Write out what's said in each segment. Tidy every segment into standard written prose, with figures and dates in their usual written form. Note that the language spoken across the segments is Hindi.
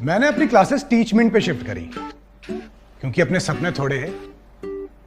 मैंने अपनी क्लासेस टीचमेंट पे शिफ्ट करी क्योंकि अपने सपने थोड़े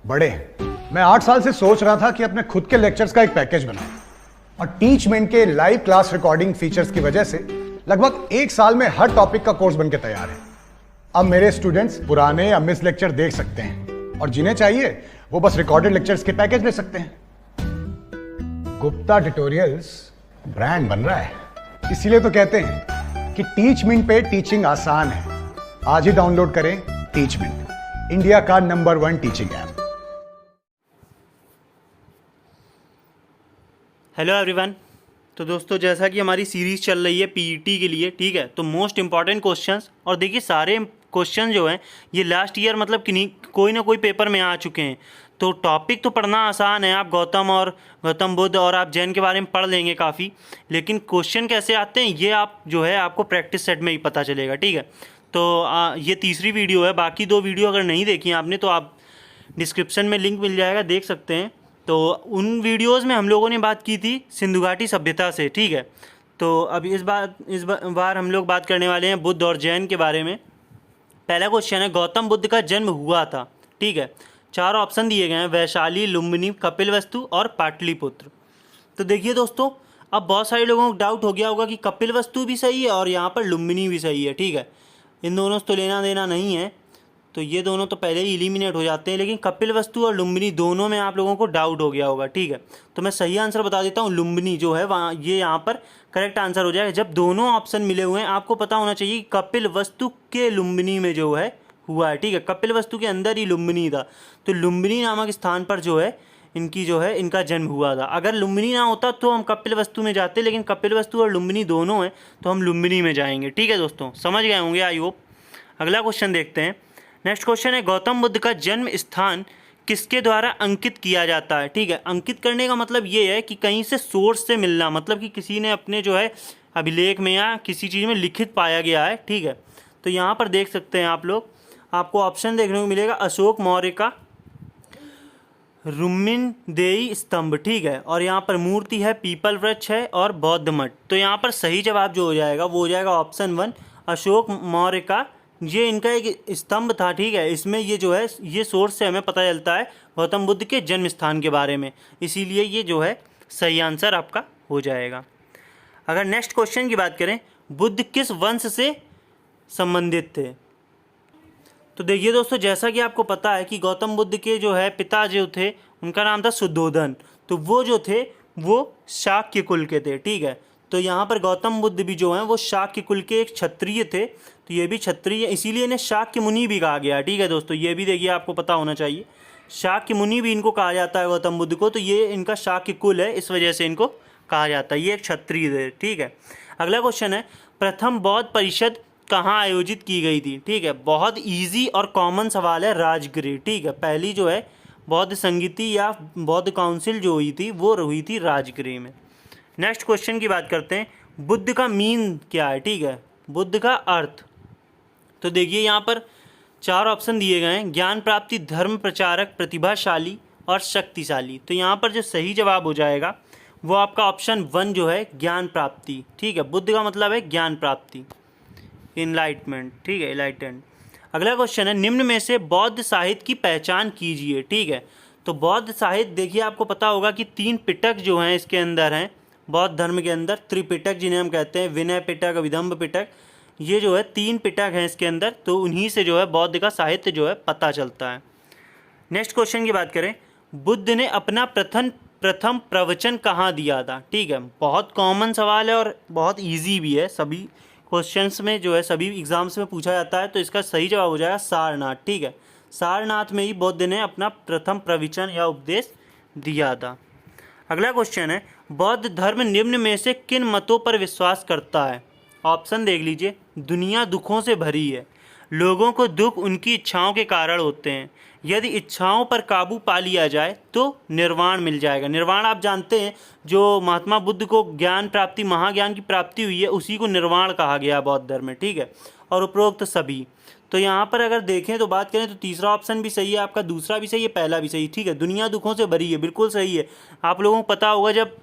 बड़े हैं। मैं 8 साल से सोच रहा था कि अपने खुद के लेक्चर्स का एक पैकेज बनाऊं और टीचमेंट के लाइव क्लास रिकॉर्डिंग फीचर्स की वजह से लगभग 1 साल में हर टॉपिक का कोर्स बनके तैयार है। अब मेरे स्टूडेंट्स पुराने या मिस लेक्चर देख सकते हैं और जिन्हें चाहिए वो बस रिकॉर्डेड लेक्चर्स के पैकेज ले सकते हैं। गुप्ता ट्यूटोरियल्स ब्रांड बन रहा है, इसीलिए तो कहते हैं कि टीचमेंट पे टीचिंग आसान है। आज ही डाउनलोड करें टीचमेंट, इंडिया का number 1 teaching app. Hello everyone. तो दोस्तों, जैसा कि हमारी सीरीज़ चल रही है पीईटी के लिए, ठीक है, तो मोस्ट इंपॉर्टेंट क्वेश्चंस, और देखिए सारे क्वेश्चन जो हैं ये लास्ट ईयर मतलब कि कोई ना कोई पेपर में आ चुके हैं। तो टॉपिक तो पढ़ना आसान है, आप गौतम बुद्ध और आप जैन के बारे में पढ़ लेंगे काफ़ी, लेकिन क्वेश्चन कैसे आते हैं ये आप जो है आपको प्रैक्टिस सेट में ही पता चलेगा, ठीक है। तो ये तीसरी वीडियो है, बाकी 2 वीडियो अगर नहीं देखी आपने तो आप डिस्क्रिप्शन में लिंक मिल जाएगा, देख सकते हैं। तो उन वीडियोस में हम लोगों ने बात की थी सिंधु घाटी सभ्यता से, ठीक है। तो अब इस बार हम लोग बात करने वाले हैं बुद्ध और जैन के बारे में। पहला क्वेश्चन है, गौतम बुद्ध का जन्म हुआ था, ठीक है। 4 ऑप्शन दिए गए हैं, वैशाली, लुम्बिनी, कपिलवस्तु और पाटलिपुत्र। तो देखिए दोस्तों, अब बहुत सारे लोगों को डाउट हो गया होगा कि कपिलवस्तु भी सही है और यहाँ पर लुम्बिनी भी सही है, ठीक है। इन दोनों से तो लेना देना नहीं है, तो ये दोनों तो पहले ही एलिमिनेट हो जाते हैं, लेकिन कपिलवस्तु और लुम्बिनी दोनों में आप लोगों को डाउट हो गया होगा, ठीक है। तो मैं सही आंसर बता देता हूँ, लुम्बिनी जो है वहाँ ये यहाँ पर करेक्ट आंसर हो जाएगा। जब दोनों ऑप्शन मिले हुए हैं आपको पता होना चाहिए कि कपिलवस्तु के लुम्बिनी में जो है हुआ है, ठीक है। कपिलवस्तु के अंदर ही लुम्बिनी था, तो लुम्बिनी नामक स्थान पर जो है इनका जन्म हुआ था। अगर लुम्बिनी ना होता तो हम कपिलवस्तु में जाते, लेकिन कपिलवस्तु और लुम्बिनी दोनों हैं तो हम लुम्बिनी में जाएंगे, ठीक है दोस्तों, समझ गए होंगे आई होप। अगला क्वेश्चन देखते हैं। नेक्स्ट क्वेश्चन है, गौतम बुद्ध का जन्म स्थान किसके द्वारा अंकित किया जाता है, ठीक है। अंकित करने का मतलब ये है कि कहीं से सोर्स से मिलना, मतलब कि किसी ने अपने जो है अभिलेख में या किसी चीज़ में लिखित पाया गया है, ठीक है। तो यहाँ पर देख सकते हैं आप लोग, आपको ऑप्शन देखने को मिलेगा अशोक मौर्य का रुक्मिणदेई स्तंभ, ठीक है, और यहाँ पर मूर्ति है, पीपल वृक्ष है और बौद्ध मठ। तो यहाँ पर सही जवाब जो हो जाएगा वो हो जाएगा ऑप्शन 1, अशोक मौर्य का ये इनका एक स्तंभ था, ठीक है। इसमें ये जो है ये सोर्स से हमें पता चलता है गौतम बुद्ध के जन्म स्थान के बारे में, इसीलिए ये जो है सही आंसर आपका हो जाएगा। अगर नेक्स्ट क्वेश्चन की बात करें, बुद्ध किस वंश से संबंधित थे। तो देखिए दोस्तों, जैसा कि आपको पता है कि गौतम बुद्ध के जो है पिता जो थे उनका नाम था शुद्धोधन, तो वो जो थे वो शाक्य कुल के थे, ठीक है। तो यहाँ पर गौतम बुद्ध भी जो हैं वो शाक्य कुल के एक क्षत्रिय थे, तो ये भी क्षत्रिय, इसीलिए इन्हें शाक्य मुनि भी कहा गया, ठीक है दोस्तों। ये भी देखिए आपको पता होना चाहिए, शाक्य मुनि भी इनको कहा जाता है गौतम बुद्ध को, तो ये इनका शाक्य कुल है, इस वजह से इनको कहा जाता है, ये एक क्षत्रिय थे, ठीक है। अगला क्वेश्चन है, प्रथम बौद्ध परिषद कहाँ आयोजित की गई थी, ठीक है। बहुत ईजी और कॉमन सवाल है, राजगृह, ठीक है। पहली जो है बौद्ध संगीति या बौद्ध काउंसिल जो हुई थी वो हुई थी राजगृह में। नेक्स्ट क्वेश्चन की बात करते हैं, बुद्ध का मीन क्या है, ठीक है, बुद्ध का अर्थ। तो देखिए यहाँ पर 4 ऑप्शन दिए गए हैं, ज्ञान प्राप्ति, धर्म प्रचारक, प्रतिभाशाली और शक्तिशाली। तो यहाँ पर जो सही जवाब हो जाएगा वो आपका ऑप्शन 1 जो है ज्ञान प्राप्ति, ठीक है। बुद्ध का मतलब है ज्ञान प्राप्ति, इनलाइटमेंट, ठीक है, इनलाइटेंड। अगला क्वेश्चन है, निम्न में से बौद्ध साहित्य की पहचान कीजिए, ठीक है। तो बौद्ध साहित्य देखिए आपको पता होगा कि 3 पिटक जो हैं इसके अंदर हैं, बौद्ध धर्म के अंदर त्रिपिटक जिन्हें हम कहते हैं, विनय पिटक, अभिधम्म पिटक, ये जो है 3 पिटक हैं इसके अंदर, तो उन्हीं से जो है बौद्ध का साहित्य जो है पता चलता है। नेक्स्ट क्वेश्चन की बात करें, बुद्ध ने अपना प्रथम प्रवचन कहाँ दिया था, ठीक है। बहुत कॉमन सवाल है और बहुत ईजी भी है, सभी क्वेश्चंस में जो है सभी एग्जाम्स में पूछा जाता है, तो इसका सही जवाब हो जाएगा सारनाथ, ठीक है। सारनाथ में ही बुद्ध ने अपना प्रथम प्रवचन या उपदेश दिया था। अगला क्वेश्चन है, बौद्ध धर्म निम्न में से किन मतों पर विश्वास करता है। ऑप्शन देख लीजिए, दुनिया दुखों से भरी है, लोगों को दुख उनकी इच्छाओं के कारण होते हैं, यदि इच्छाओं पर काबू पा लिया जाए तो निर्वाण मिल जाएगा। निर्वाण आप जानते हैं, जो महात्मा बुद्ध को ज्ञान प्राप्ति, महाज्ञान की प्राप्ति हुई है, उसी को निर्वाण कहा गया बौद्ध धर्म में, ठीक है। और उपरोक्त सभी, तो यहाँ पर अगर देखें तो बात करें तो तीसरा ऑप्शन भी सही है आपका, दूसरा भी सही है, पहला भी सही, ठीक है। दुनिया दुखों से भरी है, बिल्कुल सही है। आप लोगों को पता होगा जब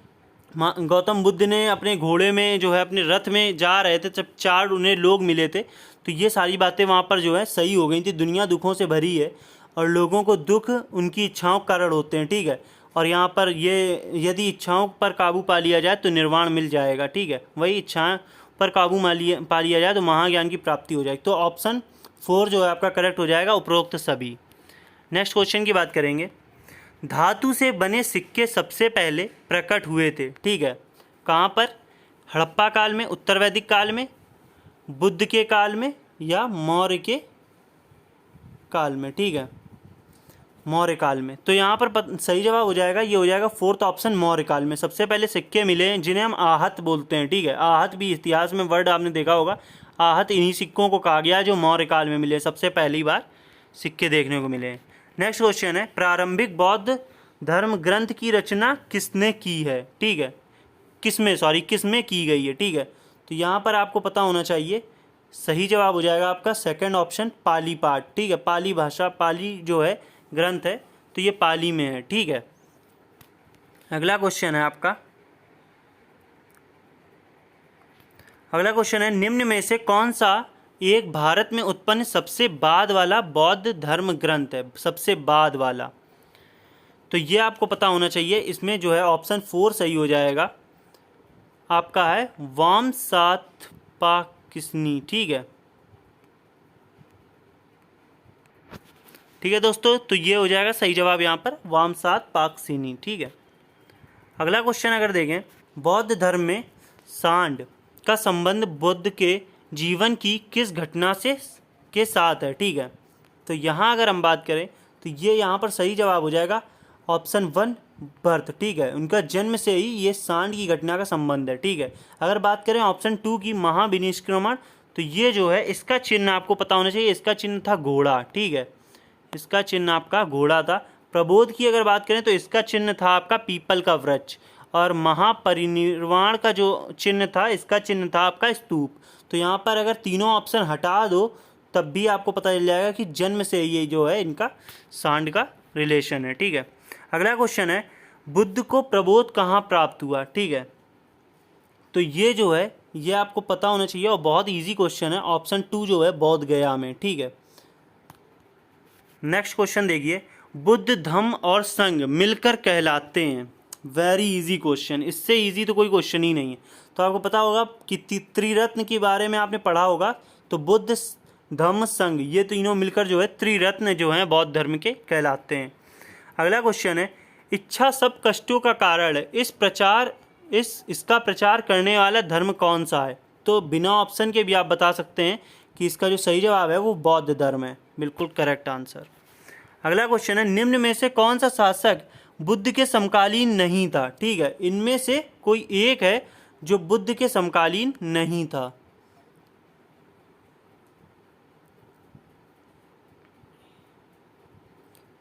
गौतम बुद्ध ने अपने घोड़े में जो है अपने रथ में जा रहे थे, जब 4 उन्हें लोग मिले थे, तो ये सारी बातें वहाँ पर जो है सही हो गई थी। दुनिया दुखों से भरी है और लोगों को दुख उनकी इच्छाओं के कारण होते हैं, ठीक है। और यहाँ पर ये यदि इच्छाओं पर काबू पा लिया जाए तो निर्वाण मिल जाएगा, ठीक है। वही इच्छाएं पर काबू पा लिया जाए तो महाज्ञान की प्राप्ति हो जाएगी। तो ऑप्शन 4 जो है आपका करेक्ट हो जाएगा, उपरोक्त सभी। नेक्स्ट क्वेश्चन की बात करेंगे। धातु से बने सिक्के सबसे पहले प्रकट हुए थे, ठीक है। कहाँ पर? हड़प्पा काल में, उत्तर वैदिक काल में, बुद्ध के काल में, या मौर्य के काल में, ठीक है, मौर्य काल में। तो यहाँ पर सही जवाब हो जाएगा, ये हो जाएगा 4th ऑप्शन, मौर्य काल में सबसे पहले सिक्के मिले हैं, जिन्हें हम आहत बोलते हैं, ठीक है। आहत भी इतिहास में वर्ड आपने देखा होगा, आहत इन्हीं सिक्कों को कहा गया है जो मौर्य काल में मिले, सबसे पहली बार सिक्के देखने को मिले हैं। नेक्स्ट क्वेश्चन है, प्रारंभिक बौद्ध धर्म ग्रंथ की रचना किसने की है, ठीक है, किसमें की गई है, ठीक है। तो यहाँ पर आपको पता होना चाहिए, सही जवाब हो जाएगा आपका 2nd ऑप्शन, पाली पाठ, ठीक है। पाली भाषा, पाली जो है ग्रंथ है, तो ये पाली में है, ठीक है। अगला क्वेश्चन है आपका, अगला क्वेश्चन है, निम्न में से कौन सा एक भारत में उत्पन्न सबसे बाद वाला बौद्ध धर्म ग्रंथ है, सबसे बाद वाला? तो ये आपको पता होना चाहिए। इसमें जो है ऑप्शन 4 सही हो जाएगा आपका, है वामसातपाकसिनी, ठीक है, ठीक है दोस्तों। तो ये हो जाएगा सही जवाब यहाँ पर, वामसातपाकसिनी, ठीक है। अगला क्वेश्चन अगर देखें, बौद्ध धर्म में सांड का संबंध बुद्ध के जीवन की किस घटना से के साथ है, ठीक है। तो यहाँ अगर हम बात करें तो ये यहाँ पर सही जवाब हो जाएगा ऑप्शन 1, बर्थ, ठीक है। उनका जन्म से ही ये सांड की घटना का संबंध है, ठीक है। अगर बात करें ऑप्शन 2 की, महाविनिष्क्रमण, तो ये जो है इसका चिन्ह आपको पता होना चाहिए, इसका चिन्ह था घोड़ा, ठीक है, इसका चिन्ह आपका घोड़ा था। प्रबोध की अगर बात करें तो इसका चिन्ह था आपका पीपल का वृक्ष, और महापरिनिर्वाण का जो चिन्ह था, इसका चिन्ह था आपका स्तूप। तो यहाँ पर अगर तीनों ऑप्शन हटा दो तब भी आपको पता चल जाएगा कि जन्म से ये जो है इनका सांड का रिलेशन है, ठीक है। अगला क्वेश्चन है, बुद्ध को प्रबोध कहाँ प्राप्त हुआ, ठीक है। तो ये जो है ये आपको पता होना चाहिए और बहुत इजी क्वेश्चन है, ऑप्शन 2 जो है बोध गया में, ठीक है। नेक्स्ट क्वेश्चन देखिए, बुद्ध धम्म और संघ मिलकर कहलाते हैं। वेरी इजी क्वेश्चन, इससे इजी तो कोई क्वेश्चन ही नहीं है। तो आपको पता होगा कि त्रिरत्न के बारे में आपने पढ़ा होगा, तो बुद्ध धम्म संघ ये तीनों मिलकर जो है त्रिरत्न जो है बौद्ध धर्म के कहलाते हैं। अगला क्वेश्चन है, इच्छा सब कष्टों का कारण है, इसका प्रचार करने वाला धर्म कौन सा है? तो बिना ऑप्शन के भी आप बता सकते हैं कि इसका जो सही जवाब है वो बौद्ध धर्म है, बिल्कुल करेक्ट आंसर। अगला क्वेश्चन है, निम्न में से कौन सा शासक बुद्ध के समकालीन नहीं था, ठीक है। इनमें से कोई एक है जो बुद्ध के समकालीन नहीं था।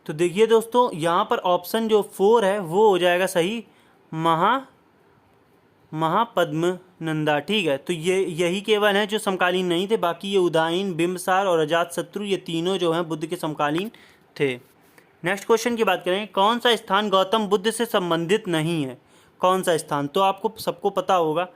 तो देखिए दोस्तों, यहाँ पर ऑप्शन जो 4 है वो हो जाएगा सही, महापद्मनंदा, ठीक है। तो ये यही केवल हैं जो समकालीन नहीं थे, बाकी ये उदायन, बिंबसार और अजातशत्रु ये तीनों जो हैं बुद्ध के समकालीन थे। नेक्स्ट क्वेश्चन की बात करें, कौन सा स्थान गौतम बुद्ध से संबंधित नहीं है? कौन सा स्थान? तो आपको सबको पता होगा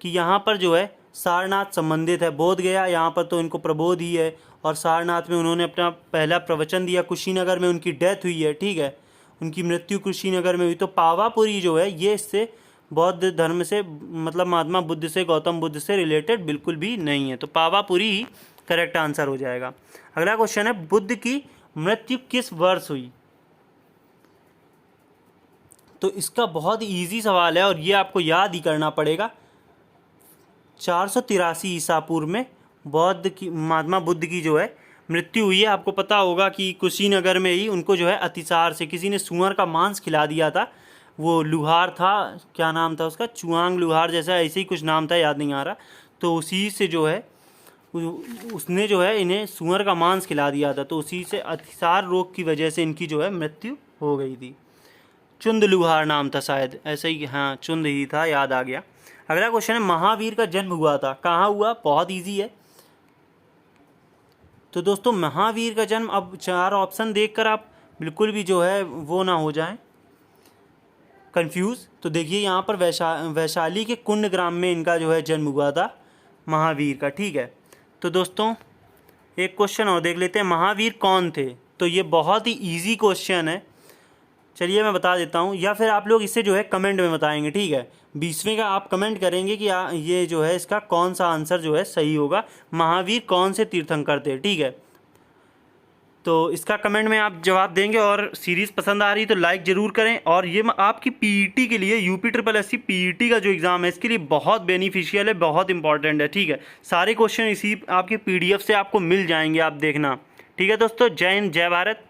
कि यहाँ पर जो है सारनाथ संबंधित है, बोध गया यहाँ पर तो इनको प्रबोध ही है, और सारनाथ में उन्होंने अपना पहला प्रवचन दिया, कुशीनगर में उनकी डेथ हुई है, ठीक है, उनकी मृत्यु कुशीनगर में हुई। तो पावापुरी जो है ये इससे बौद्ध धर्म से, मतलब महात्मा बुद्ध से, गौतम बुद्ध से रिलेटेड बिल्कुल भी नहीं है, तो पावापुरी ही करेक्ट आंसर हो जाएगा। अगला क्वेश्चन है, बुद्ध की मृत्यु किस वर्ष हुई? तो इसका बहुत इजी सवाल है और ये आपको याद ही करना पड़ेगा। 483 ईसा पूर्व में महात्मा बुद्ध की जो है मृत्यु हुई है। आपको पता होगा कि कुशीनगर में ही उनको जो है अतिसार से किसी ने सूअर का मांस खिला दिया था। वो लुहार था, क्या नाम था उसका, चुआंग लुहार जैसा ऐसे ही कुछ नाम था, याद नहीं आ रहा। तो उसी से जो है उसने जो है इन्हें सूअर का मांस खिला दिया था, तो उसी से अतिसार रोग की वजह से इनकी जो है मृत्यु हो गई थी। चुंद लुहार नाम था शायद, ऐसे ही, हाँ चुंद ही था, याद आ गया। अगला क्वेश्चन है, महावीर का जन्म हुआ था, कहाँ हुआ? बहुत इजी है। तो दोस्तों महावीर का जन्म, अब 4 ऑप्शन देखकर आप बिल्कुल भी जो है वो ना हो जाए, कंफ्यूज। तो देखिए यहाँ पर वैशाली के कुंड ग्राम में इनका जो है जन्म हुआ था महावीर का, ठीक है। तो दोस्तों एक क्वेश्चन और देख लेते हैं, महावीर कौन थे। तो ये बहुत ही इजी क्वेश्चन है, चलिए मैं बता देता हूँ, या फिर आप लोग इसे जो है कमेंट में बताएंगे, ठीक है। 20वें का आप कमेंट करेंगे कि ये जो है इसका कौन सा आंसर जो है सही होगा, महावीर कौन से तीर्थंकर थे, ठीक है। तो इसका कमेंट में आप जवाब देंगे। और सीरीज़ पसंद आ रही है तो लाइक ज़रूर करें। और ये आपकी पीईटी के लिए, UPSSC पीईटी का जो एग्ज़ाम है इसके लिए बहुत बेनिफिशियल है, बहुत इंपॉर्टेंट है, ठीक है। सारे क्वेश्चन इसी आपके PDF से आपको मिल जाएंगे, आप देखना, ठीक है दोस्तों। जय हिंद, जय भारत।